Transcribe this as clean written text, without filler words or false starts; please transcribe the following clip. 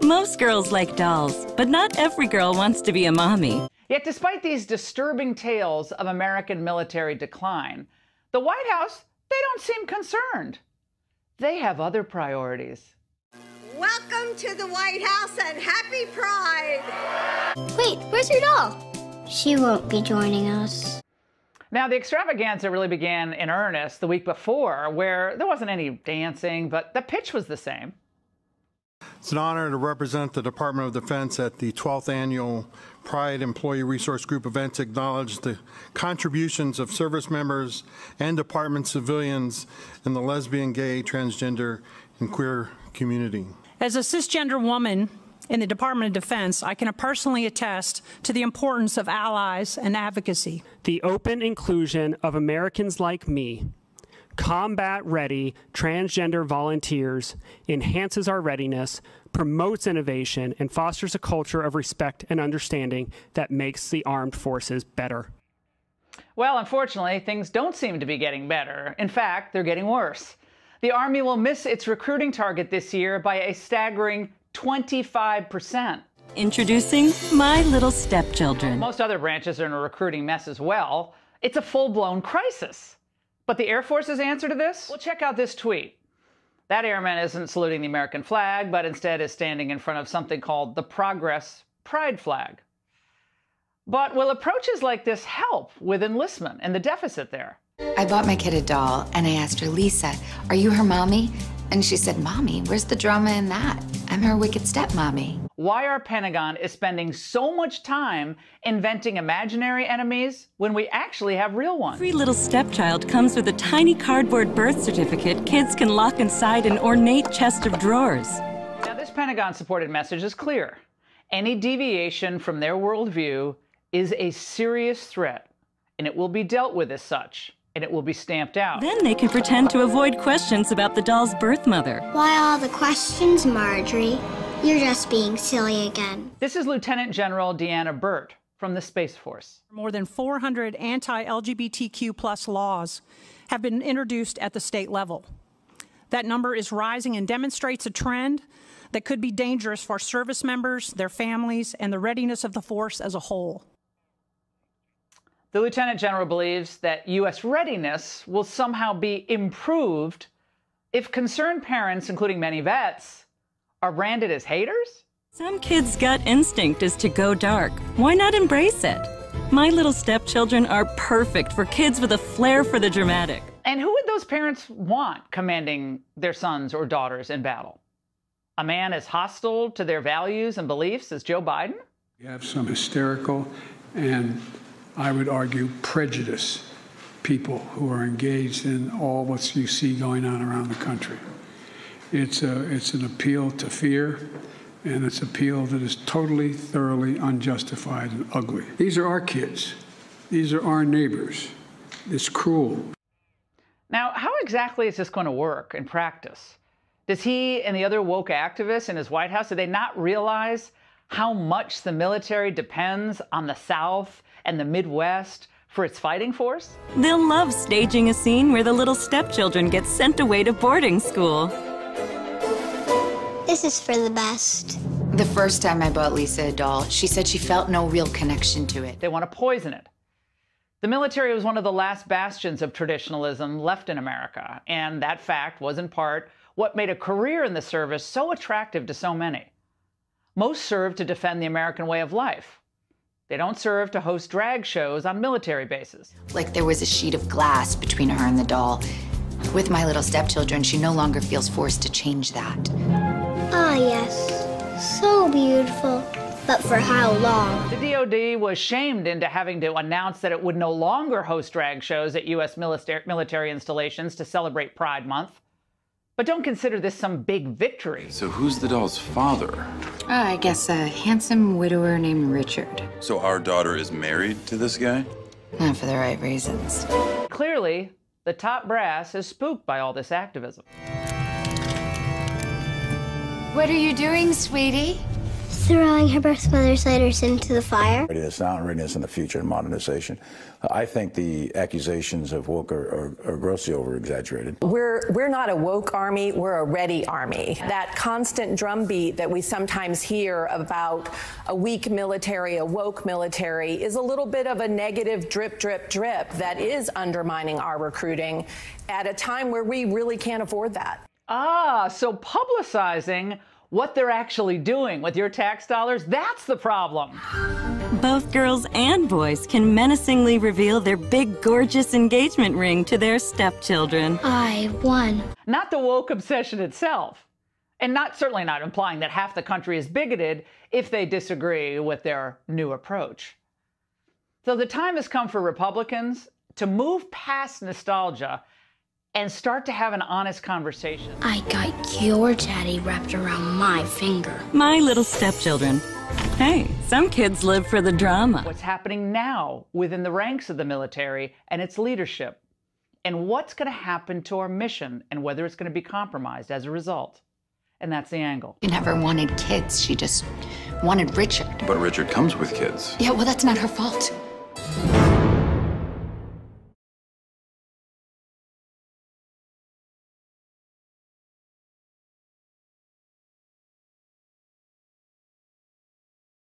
Most girls like dolls, but not every girl wants to be a mommy. Yet despite these disturbing tales of American military decline, the White House, they don't seem concerned. They have other priorities. Welcome to the White House and happy Pride! Wait, where's your doll? She won't be joining us. Now, the extravaganza really began in earnest the week before, where there wasn't any dancing, but the pitch was the same. It's an honor to represent the Department of Defense at the 12th Annual Pride Employee Resource Group event to acknowledge the contributions of service members and department civilians in the lesbian, gay, transgender, and queer community. As a cisgender woman in the Department of Defense, I can personally attest to the importance of allies and advocacy. The open inclusion of Americans like me, combat-ready transgender volunteers, enhances our readiness, promotes innovation, and fosters a culture of respect and understanding that makes the armed forces better. Well, unfortunately, things don't seem to be getting better. In fact, they're getting worse. The Army will miss its recruiting target this year by a staggering 25%. Introducing My Little Stepchildren. Most other branches are in a recruiting mess as well. It's a full-blown crisis. But the Air Force's answer to this? Well, check out this tweet. That airman isn't saluting the American flag, but instead is standing in front of something called the Progress Pride flag. But will approaches like this help with enlistment and the deficit there? I bought my kid a doll, and I asked her, Lisa, are you her mommy? And she said, Mommy, where's the drama in that? I'm her wicked stepmommy. Why our Pentagon is spending so much time inventing imaginary enemies when we actually have real ones. Every little stepchild comes with a tiny cardboard birth certificate kids can lock inside an ornate chest of drawers. Now, this Pentagon-supported message is clear. Any deviation from their worldview is a serious threat, and it will be dealt with as such, and it will be stamped out. Then they can pretend to avoid questions about the doll's birth mother. Why all the questions, Marjorie? You're just being silly again. This is Lieutenant General Deanna Burt from the Space Force. More than 400 anti-LGBTQ+ laws have been introduced at the state level. That number is rising and demonstrates a trend that could be dangerous for service members, their families, and the readiness of the force as a whole. The Lieutenant General believes that U.S. readiness will somehow be improved if concerned parents, including many vets, are branded as haters? Some kids' gut instinct is to go dark. Why not embrace it? My Little Stepchildren are perfect for kids with a flair for the dramatic. And who would those parents want commanding their sons or daughters in battle? A man as hostile to their values and beliefs as Joe Biden? You have some hysterical and, I would argue, prejudice people who are engaged in all what you see going on around the country. It's an appeal to fear, and it's an appeal that is totally, thoroughly unjustified and ugly. These are our kids. These are our neighbors. It's cruel. Now, how exactly is this going to work in practice? Does he and the other woke activists in his White House, do they not realize how much the military depends on the South and the Midwest for its fighting force? They'll love staging a scene where the little stepchildren get sent away to boarding school. This is for the best. The first time I bought Lisa a doll, she said she felt no real connection to it. They want to poison it. The military was one of the last bastions of traditionalism left in America, and that fact was in part what made a career in the service so attractive to so many. Most serve to defend the American way of life. They don't serve to host drag shows on military bases. Like there was a sheet of glass between her and the doll. With My Little Stepchildren, she no longer feels forced to change that. Ah, yes. So beautiful. But for how long? The DoD was shamed into having to announce that it would no longer host drag shows at U.S. military installations to celebrate Pride Month. But don't consider this some big victory. So who's the doll's father? I guess a handsome widower named Richard. So our daughter is married to this guy? Not for the right reasons. Clearly, the top brass is spooked by all this activism. What are you doing, sweetie? throwing her birth mother's letters into the fire. Readiness now and readiness in the future and modernization. I think the accusations of woke are grossly over-exaggerated. We're not a woke army, we're a ready army. That constant drumbeat that we sometimes hear about a weak military, a woke military, is a little bit of a negative drip, drip, drip that is undermining our recruiting at a time where we really can't afford that. So publicizing what they're actually doing with your tax dollars, that's the problem. Both girls and boys can menacingly reveal their big, gorgeous engagement ring to their stepchildren. I won. Not the woke obsession itself. And certainly not implying that half the country is bigoted if they disagree with their new approach. So the time has come for Republicans to move past nostalgia and start to have an honest conversation. I got your daddy wrapped around my finger. My little stepchildren. Hey, some kids live for the drama. What's happening now within the ranks of the military and its leadership, and what's going to happen to our mission and whether it's going to be compromised as a result. And that's the angle. She never wanted kids. She just wanted Richard. But Richard comes with kids. Yeah, well, that's not her fault.